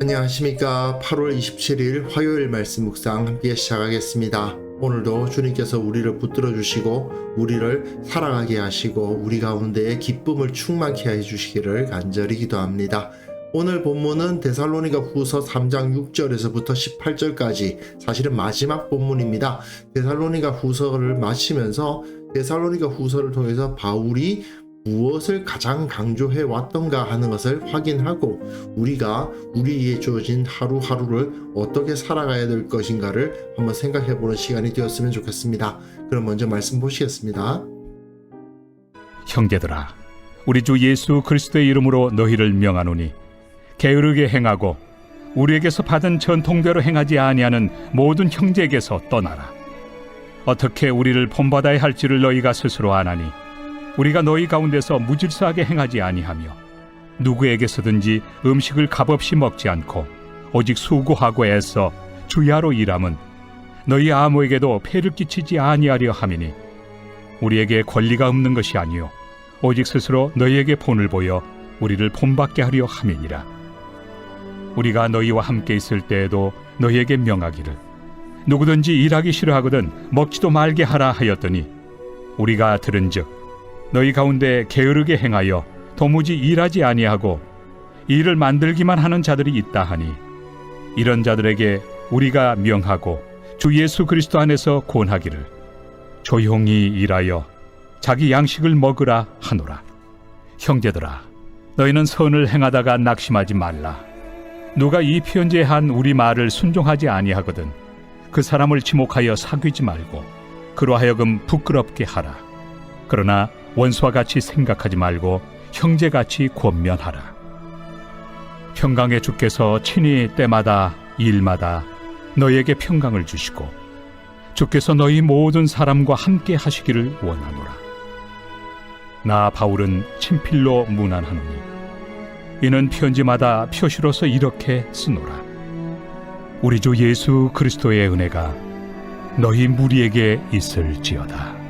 안녕하십니까. 8월 27일 화요일 말씀 묵상 함께 시작하겠습니다. 오늘도 주님께서 우리를 붙들어 주시고 우리를 살아가게 하시고 우리 가운데에 기쁨을 충만케 해주시기를 간절히 기도합니다. 오늘 본문은 데살로니가 후서 3장 6절에서부터 18절까지 사실은 마지막 본문입니다. 데살로니가 후서를 마치면서 데살로니가 후서를 통해서 바울이 무엇을 가장 강조해 왔던가 하는 것을 확인하고 우리가 우리에게 주어진 하루하루를 어떻게 살아가야 될 것인가를 한번 생각해 보는 시간이 되었으면 좋겠습니다. 그럼 먼저 말씀 보시겠습니다. 형제들아, 우리 주 예수 그리스도의 이름으로 너희를 명하노니 게으르게 행하고 우리에게서 받은 전통대로 행하지 아니하는 모든 형제에게서 떠나라. 어떻게 우리를 본받아야 할지를 너희가 스스로 아나니 우리가 너희 가운데서 무질서하게 행하지 아니하며 누구에게서든지 음식을 값없이 먹지 않고 오직 수고하고 애써 주야로 일함은 너희 아무에게도 폐를 끼치지 아니하려 함이니 우리에게 권리가 없는 것이 아니요 오직 스스로 너희에게 본을 보여 우리를 본받게 하려 함이니라. 우리가 너희와 함께 있을 때에도 너희에게 명하기를 누구든지 일하기 싫어하거든 먹지도 말게 하라 하였더니 우리가 들은즉 너희 가운데 게으르게 행하여 도무지 일하지 아니하고 일을 만들기만 하는 자들이 있다 하니 이런 자들에게 우리가 명하고 주 예수 그리스도 안에서 권하기를 조용히 일하여 자기 양식을 먹으라 하노라. 형제들아, 너희는 선을 행하다가 낙심하지 말라. 누가 이 편지에 한 우리 말을 순종하지 아니하거든 그 사람을 지목하여 사귀지 말고 그로 하여금 부끄럽게 하라. 그러나 원수와 같이 생각하지 말고 형제같이 권면하라. 평강의 주께서 친히 때마다 일마다 너희에게 평강을 주시고 주께서 너희 모든 사람과 함께 하시기를 원하노라. 나 바울은 친필로 문안하노니 이는 편지마다 표시로서 이렇게 쓰노라. 우리 주 예수 그리스도의 은혜가 너희 무리에게 있을지어다.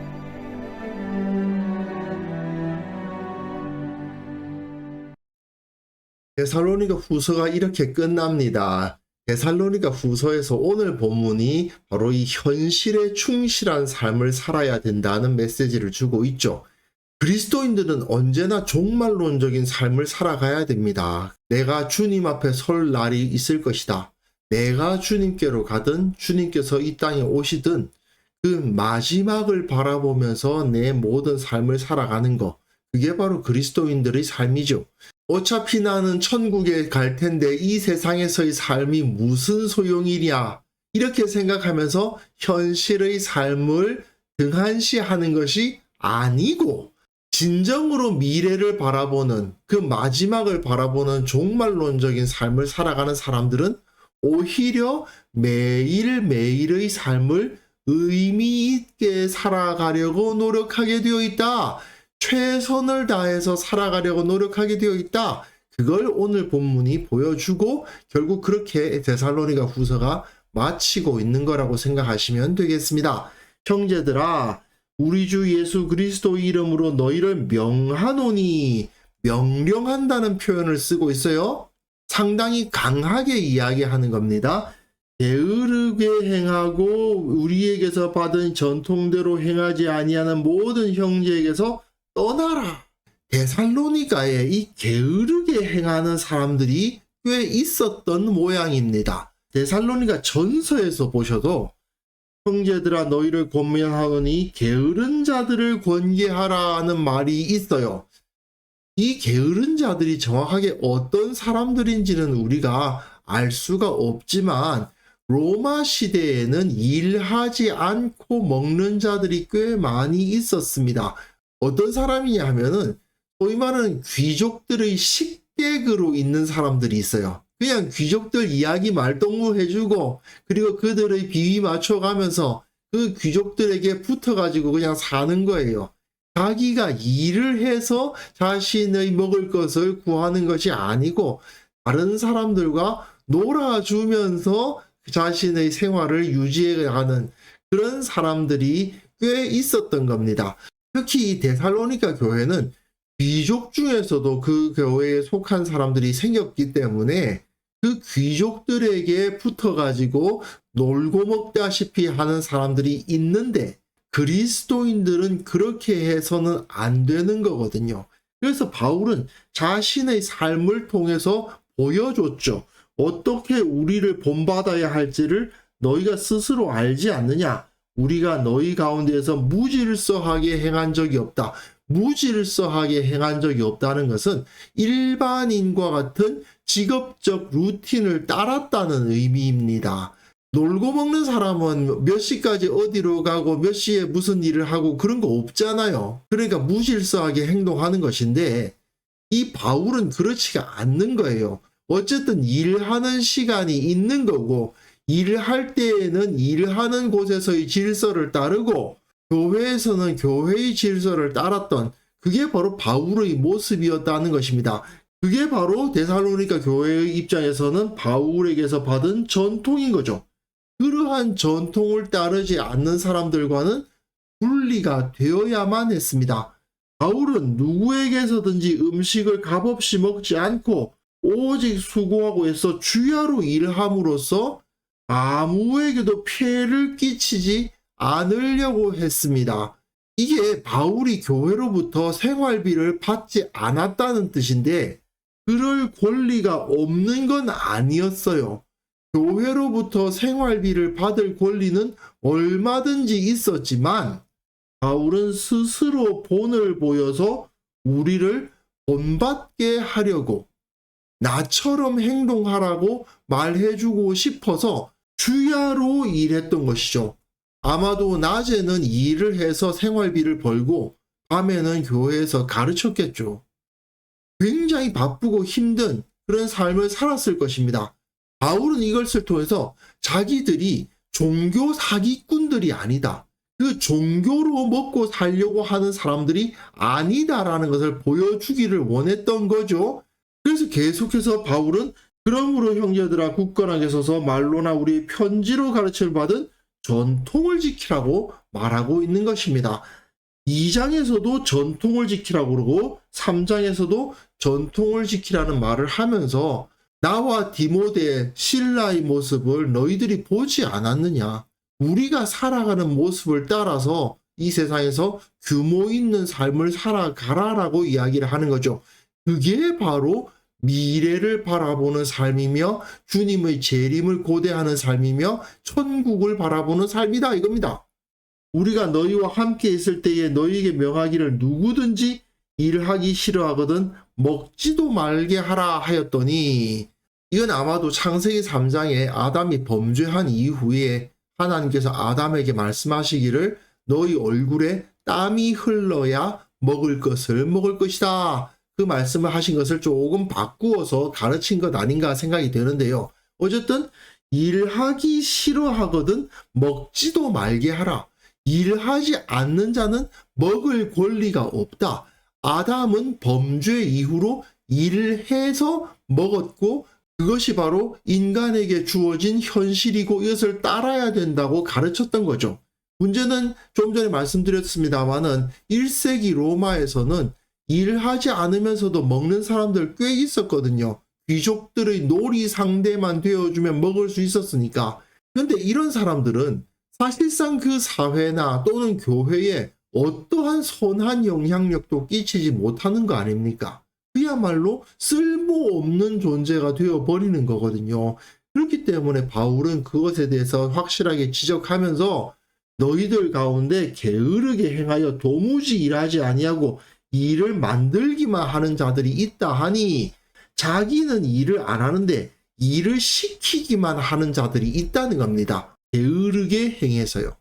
데살로니가 후서가 이렇게 끝납니다. 데살로니가 후서에서 오늘 본문이 바로 이 현실에 충실한 삶을 살아야 된다는 메시지를 주고 있죠. 그리스도인들은 언제나 종말론적인 삶을 살아가야 됩니다. 내가 주님 앞에 설 날이 있을 것이다. 내가 주님께로 가든 주님께서 이 땅에 오시든 그 마지막을 바라보면서 내 모든 삶을 살아가는 것, 그게 바로 그리스도인들의 삶이죠. 어차피 나는 천국에 갈 텐데 이 세상에서의 삶이 무슨 소용이냐 이렇게 생각하면서 현실의 삶을 등한시하는 것이 아니고 진정으로 미래를 바라보는 그 마지막을 바라보는 종말론적인 삶을 살아가는 사람들은 오히려 매일매일의 삶을 의미 있게 살아가려고 노력하게 되어 있다. 최선을 다해서 살아가려고 노력하게 되어 있다. 그걸 오늘 본문이 보여주고 결국 그렇게 데살로니가 후서가 마치고 있는 거라고 생각하시면 되겠습니다. 형제들아, 우리 주 예수 그리스도 이름으로 너희를 명하노니, 명령한다는 표현을 쓰고 있어요. 상당히 강하게 이야기하는 겁니다. 게으르게 행하고 우리에게서 받은 전통대로 행하지 아니하는 모든 형제에게서 떠나라. 데살로니가에 이 게으르게 행하는 사람들이 꽤 있었던 모양입니다. 데살로니가 전서에서 보셔도 형제들아 너희를 권면하노니 게으른 자들을 권계하라는 말이 있어요. 이 게으른 자들이 정확하게 어떤 사람들인지는 우리가 알 수가 없지만 로마 시대에는 일하지 않고 먹는 자들이 꽤 많이 있었습니다. 어떤 사람이냐 하면은 소위 말하는 귀족들의 식객으로 있는 사람들이 있어요. 그냥 귀족들 이야기 말동무 해주고 그리고 그들의 비위 맞춰가면서 그 귀족들에게 붙어가지고 그냥 사는 거예요. 자기가 일을 해서 자신의 먹을 것을 구하는 것이 아니고 다른 사람들과 놀아주면서 자신의 생활을 유지해가는 그런 사람들이 꽤 있었던 겁니다. 특히 이 데살로니가 교회는 귀족 중에서도 그 교회에 속한 사람들이 생겼기 때문에 그 귀족들에게 붙어가지고 놀고 먹다시피 하는 사람들이 있는데 그리스도인들은 그렇게 해서는 안 되는 거거든요. 그래서 바울은 자신의 삶을 통해서 보여줬죠. 어떻게 우리를 본받아야 할지를 너희가 스스로 알지 않느냐? 우리가 너희 가운데에서 무질서하게 행한 적이 없다. 무질서하게 행한 적이 없다는 것은 일반인과 같은 직업적 루틴을 따랐다는 의미입니다. 놀고 먹는 사람은 몇 시까지 어디로 가고 몇 시에 무슨 일을 하고 그런 거 없잖아요. 그러니까 무질서하게 행동하는 것인데 이 바울은 그렇지가 않는 거예요. 어쨌든 일하는 시간이 있는 거고 일할 때에는 일하는 곳에서의 질서를 따르고 교회에서는 교회의 질서를 따랐던 그게 바로 바울의 모습이었다는 것입니다. 그게 바로 데살로니가 교회의 입장에서는 바울에게서 받은 전통인 거죠. 그러한 전통을 따르지 않는 사람들과는 분리가 되어야만 했습니다. 바울은 누구에게서든지 음식을 값없이 먹지 않고 오직 수고하고 해서 주야로 일함으로써 아무에게도 피해를 끼치지 않으려고 했습니다. 이게 바울이 교회로부터 생활비를 받지 않았다는 뜻인데 그럴 권리가 없는 건 아니었어요. 교회로부터 생활비를 받을 권리는 얼마든지 있었지만 바울은 스스로 본을 보여서 우리를 본받게 하려고 나처럼 행동하라고 말해주고 싶어서 주야로 일했던 것이죠. 아마도 낮에는 일을 해서 생활비를 벌고 밤에는 교회에서 가르쳤겠죠. 굉장히 바쁘고 힘든 그런 삶을 살았을 것입니다. 바울은 이것을 통해서 자기들이 종교 사기꾼들이 아니다. 그 종교로 먹고 살려고 하는 사람들이 아니다라는 것을 보여주기를 원했던 거죠. 그래서 계속해서 바울은 그러므로 형제들아 굳건하게 서서 말로나 우리 편지로 가르침을 받은 전통을 지키라고 말하고 있는 것입니다. 2장에서도 전통을 지키라고 그러고 3장에서도 전통을 지키라는 말을 하면서 나와 디모데, 실라의 모습을 너희들이 보지 않았느냐? 우리가 살아가는 모습을 따라서 이 세상에서 규모 있는 삶을 살아가라라고 이야기를 하는 거죠. 그게 바로 미래를 바라보는 삶이며 주님의 재림을 고대하는 삶이며 천국을 바라보는 삶이다 이겁니다. 우리가 너희와 함께 있을 때에 너희에게 명하기를 누구든지 일하기 싫어하거든 먹지도 말게 하라 하였더니 이건 아마도 창세기 3장에 아담이 범죄한 이후에 하나님께서 아담에게 말씀하시기를 너희 얼굴에 땀이 흘러야 먹을 것을 먹을 것이다. 그 말씀을 하신 것을 조금 바꾸어서 가르친 것 아닌가 생각이 되는데요. 어쨌든 일하기 싫어하거든 먹지도 말게 하라. 일하지 않는 자는 먹을 권리가 없다. 아담은 범죄 이후로 일을 해서 먹었고 그것이 바로 인간에게 주어진 현실이고 이것을 따라야 된다고 가르쳤던 거죠. 문제는 좀 전에 말씀드렸습니다마는 1세기 로마에서는 일하지 않으면서도 먹는 사람들 꽤 있었거든요. 귀족들의 놀이 상대만 되어주면 먹을 수 있었으니까. 그런데 이런 사람들은 사실상 그 사회나 또는 교회에 어떠한 선한 영향력도 끼치지 못하는 거 아닙니까? 그야말로 쓸모없는 존재가 되어버리는 거거든요. 그렇기 때문에 바울은 그것에 대해서 확실하게 지적하면서 너희들 가운데 게으르게 행하여 도무지 일하지 아니하고 일을 만들기만 하는 자들이 있다 하니 자기는 일을 안 하는데 일을 시키기만 하는 자들이 있다는 겁니다. 게으르게 행해서요.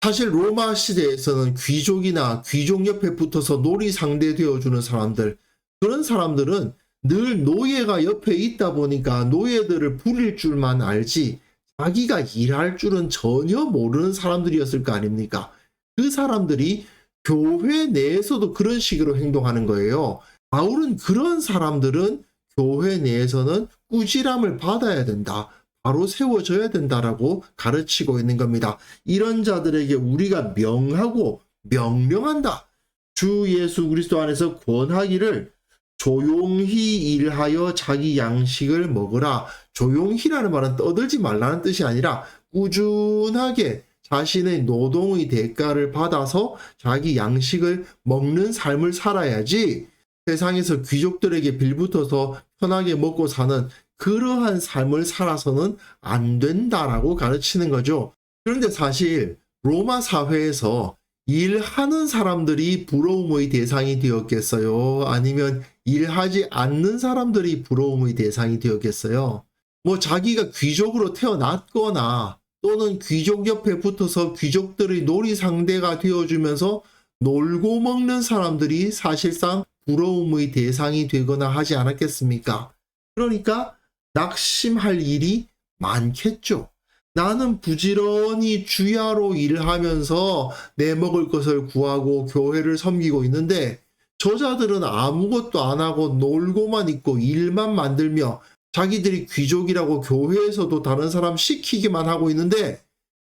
사실 로마 시대에서는 귀족이나 귀족 옆에 붙어서 놀이 상대 되어주는 사람들, 그런 사람들은 늘 노예가 옆에 있다 보니까 노예들을 부릴 줄만 알지 자기가 일할 줄은 전혀 모르는 사람들이었을 거 아닙니까? 그 사람들이 교회 내에서도 그런 식으로 행동하는 거예요. 바울은 그런 사람들은 교회 내에서는 꾸지람을 받아야 된다. 바로 세워져야 된다라고 가르치고 있는 겁니다. 이런 자들에게 우리가 명하고 명령한다. 주 예수 그리스도 안에서 권하기를 조용히 일하여 자기 양식을 먹으라. 조용히라는 말은 떠들지 말라는 뜻이 아니라 꾸준하게 자신의 노동의 대가를 받아서 자기 양식을 먹는 삶을 살아야지 세상에서 귀족들에게 빌붙어서 편하게 먹고 사는 그러한 삶을 살아서는 안 된다라고 가르치는 거죠. 그런데 사실 로마 사회에서 일하는 사람들이 부러움의 대상이 되었겠어요? 아니면 일하지 않는 사람들이 부러움의 대상이 되었겠어요? 뭐 자기가 귀족으로 태어났거나 또는 귀족 옆에 붙어서 귀족들의 놀이 상대가 되어주면서 놀고 먹는 사람들이 사실상 부러움의 대상이 되거나 하지 않았겠습니까? 그러니까 낙심할 일이 많겠죠. 나는 부지런히 주야로 일하면서 내 먹을 것을 구하고 교회를 섬기고 있는데 저자들은 아무것도 안 하고 놀고만 있고 일만 만들며 자기들이 귀족이라고 교회에서도 다른 사람 시키기만 하고 있는데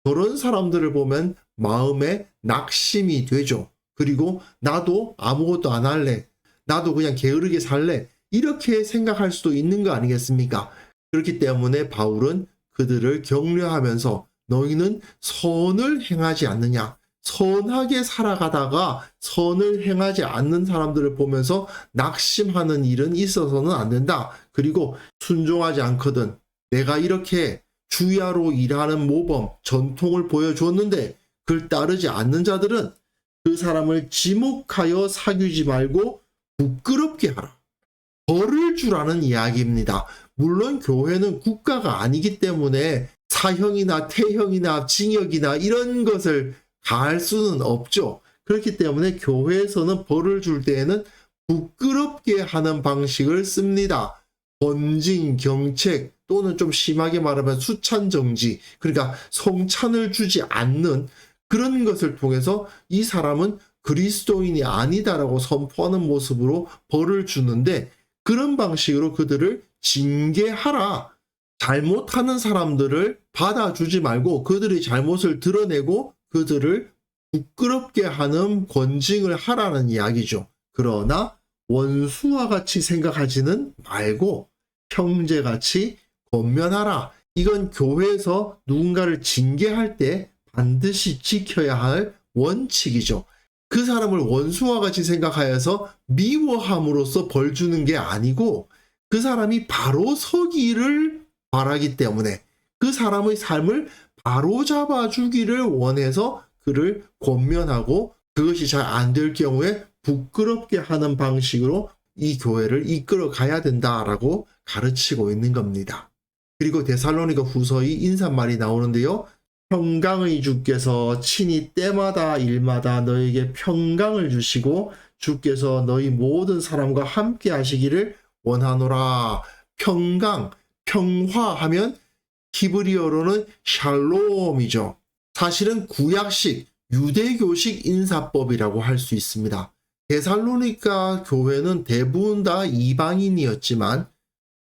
그런 사람들을 보면 마음에 낙심이 되죠. 그리고 나도 아무것도 안 할래. 나도 그냥 게으르게 살래. 이렇게 생각할 수도 있는 거 아니겠습니까? 그렇기 때문에 바울은 그들을 격려하면서 너희는 선을 행하지 않느냐. 선하게 살아가다가 선을 행하지 않는 사람들을 보면서 낙심하는 일은 있어서는 안 된다. 그리고 순종하지 않거든. 내가 이렇게 주야로 일하는 모범, 전통을 보여줬는데 그걸 따르지 않는 자들은 그 사람을 지목하여 사귀지 말고 부끄럽게 하라. 벌을 주라는 이야기입니다. 물론 교회는 국가가 아니기 때문에 사형이나 태형이나 징역이나 이런 것을 가할 수는 없죠. 그렇기 때문에 교회에서는 벌을 줄 때에는 부끄럽게 하는 방식을 씁니다. 번징, 경책 또는 좀 심하게 말하면 수찬정지, 그러니까 성찬을 주지 않는 그런 것을 통해서 이 사람은 그리스도인이 아니다라고 선포하는 모습으로 벌을 주는데 그런 방식으로 그들을 징계하라. 잘못하는 사람들을 받아주지 말고 그들의 잘못을 드러내고 그들을 부끄럽게 하는 권징을 하라는 이야기죠. 그러나 원수와 같이 생각하지는 말고 형제같이 권면하라. 이건 교회에서 누군가를 징계할 때 반드시 지켜야 할 원칙이죠. 그 사람을 원수와 같이 생각하여서 미워함으로써 벌 주는 게 아니고 그 사람이 바로 서기를 바라기 때문에 그 사람의 삶을 바로 잡아주기를 원해서 그를 권면하고 그것이 잘 안 될 경우에 부끄럽게 하는 방식으로 이 교회를 이끌어 가야 된다라고 가르치고 있는 겁니다. 그리고 데살로니가 후서의 인사말이 나오는데요. 평강의 주께서 친히 때마다 일마다 너에게 평강을 주시고 주께서 너희 모든 사람과 함께 하시기를 원하노라. 평강, 평화하면 히브리어로는 샬롬이죠. 사실은 구약식, 유대교식 인사법이라고 할 수 있습니다. 데살로니가 교회는 대부분 다 이방인이었지만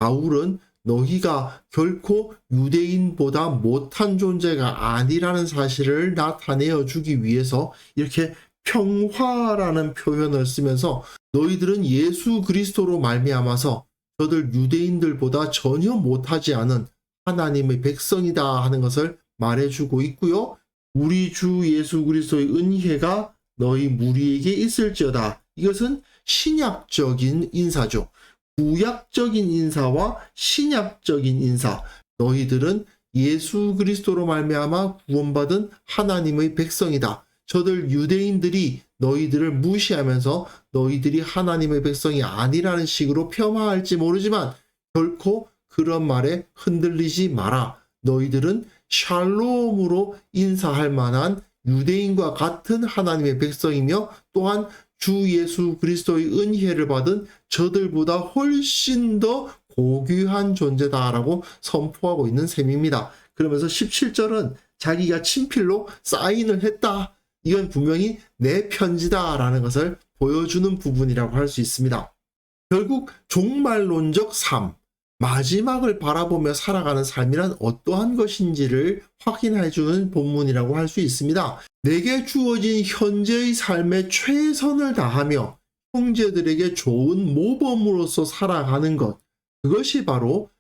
바울은 너희가 결코 유대인보다 못한 존재가 아니라는 사실을 나타내어 주기 위해서 이렇게 평화라는 표현을 쓰면서 너희들은 예수 그리스도로 말미암아서 저들 유대인들보다 전혀 못하지 않은 하나님의 백성이다 하는 것을 말해주고 있고요. 우리 주 예수 그리스도의 은혜가 너희 무리에게 있을지어다. 이것은 신약적인 인사죠. 구약적인 인사와 신약적인 인사. 너희들은 예수 그리스도로 말미암아 구원받은 하나님의 백성이다. 저들 유대인들이 너희들을 무시하면서 너희들이 하나님의 백성이 아니라는 식으로 폄하할지 모르지만 결코 그런 말에 흔들리지 마라. 너희들은 샬롬으로 인사할 만한 유대인과 같은 하나님의 백성이며 또한 주 예수 그리스도의 은혜를 받은 저들보다 훨씬 더 고귀한 존재다라고 선포하고 있는 셈입니다. 그러면서 17절은 자기가 친필로 사인을 했다. 이건 분명히 내 편지다라는 것을 보여주는 부분이라고 할 수 있습니다. 결국 종말론적 삶, 마지막을 바라보며 살아가는 삶이란 어떠한 것인지를 확인해주는 본문이라고 할 수 있습니다. 내게 주어진 현재의 삶에 최선을 다하며 형제들에게 좋은 모범으로서 살아가는 것, 그것이 바로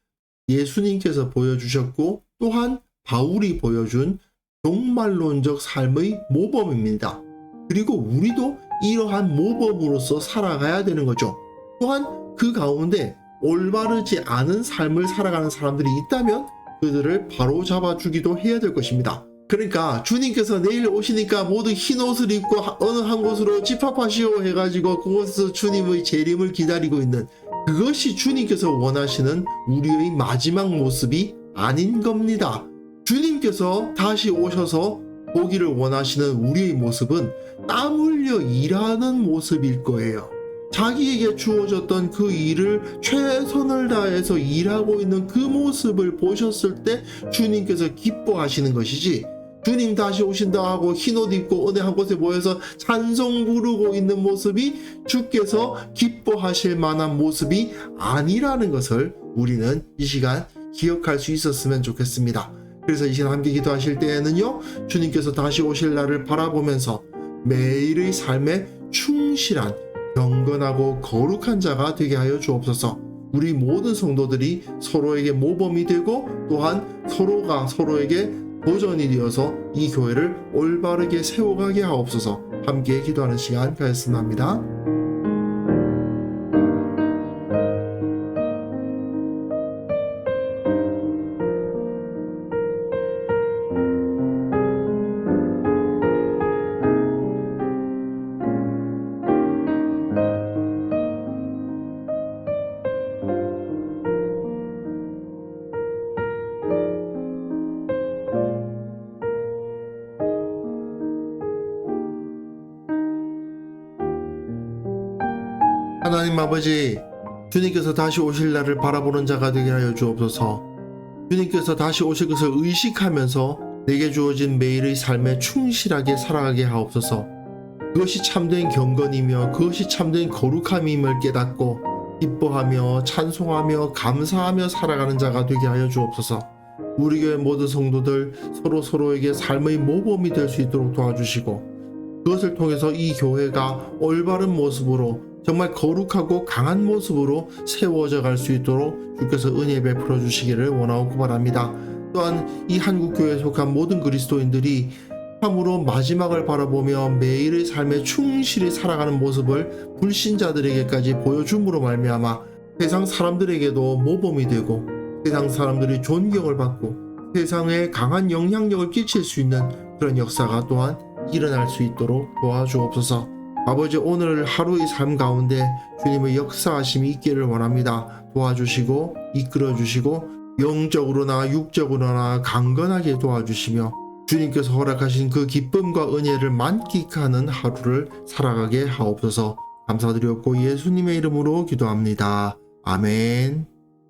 예수님께서 보여주셨고 또한 바울이 보여준 종말론적 삶의 모범입니다. 그리고 우리도 이러한 모범으로서 살아가야 되는 거죠. 또한 그 가운데 올바르지 않은 삶을 살아가는 사람들이 있다면 그들을 바로잡아 주기도 해야 될 것입니다. 그러니까 주님께서 내일 오시니까 모두 흰 옷을 입고 어느 한 곳으로 집합하시오 해가지고 그곳에서 주님의 재림을 기다리고 있는, 그것이 주님께서 원하시는 우리의 마지막 모습이 아닌 겁니다. 주님께서 다시 오셔서 보기를 원하시는 우리의 모습은 땀 흘려 일하는 모습일 거예요. 자기에게 주어졌던 그 일을 최선을 다해서 일하고 있는 그 모습을 보셨을 때 주님께서 기뻐하시는 것이지, 주님 다시 오신다 하고 흰옷 입고 어느 한 곳에 모여서 찬송 부르고 있는 모습이 주께서 기뻐하실 만한 모습이 아니라는 것을 우리는 이 시간 기억할 수 있었으면 좋겠습니다. 그래서 이 시간 함께 기도하실 때에는요, 주님께서 다시 오실 날을 바라보면서 매일의 삶에 충실한 경건하고 거룩한 자가 되게 하여 주옵소서. 우리 모든 성도들이 서로에게 모범이 되고 또한 서로가 서로에게 도전이 되어서 이 교회를 올바르게 세워가게 하옵소서. 함께 기도하는 시간 가졌으면 합니다. 하나님 아버지, 주님께서 다시 오실 날을 바라보는 자가 되게 하여 주옵소서. 주님께서 다시 오실 것을 의식하면서 내게 주어진 매일의 삶에 충실하게 살아가게 하옵소서. 그것이 참된 경건이며 그것이 참된 거룩함임을 깨닫고 기뻐하며 찬송하며 감사하며 살아가는 자가 되게 하여 주옵소서. 우리 교회 모든 성도들 서로에게 삶의 모범이 될 수 있도록 도와주시고, 그것을 통해서 이 교회가 올바른 모습으로 정말 거룩하고 강한 모습으로 세워져 갈 수 있도록 주께서 은혜 베풀어 주시기를 원하고 바랍니다. 또한 이 한국교회에 속한 모든 그리스도인들이 참으로 마지막을 바라보며 매일의 삶에 충실히 살아가는 모습을 불신자들에게까지 보여줌으로 말미암아 세상 사람들에게도 모범이 되고 세상 사람들이 존경을 받고 세상에 강한 영향력을 끼칠 수 있는 그런 역사가 또한 일어날 수 있도록 도와주옵소서. 아버지, 오늘 하루의 삶 가운데 주님의 역사하심이 있기를 원합니다. 도와주시고 이끌어주시고 영적으로나 육적으로나 강건하게 도와주시며 주님께서 허락하신 그 기쁨과 은혜를 만끽하는 하루를 살아가게 하옵소서. 감사드렸고 예수님의 이름으로 기도합니다. 아멘.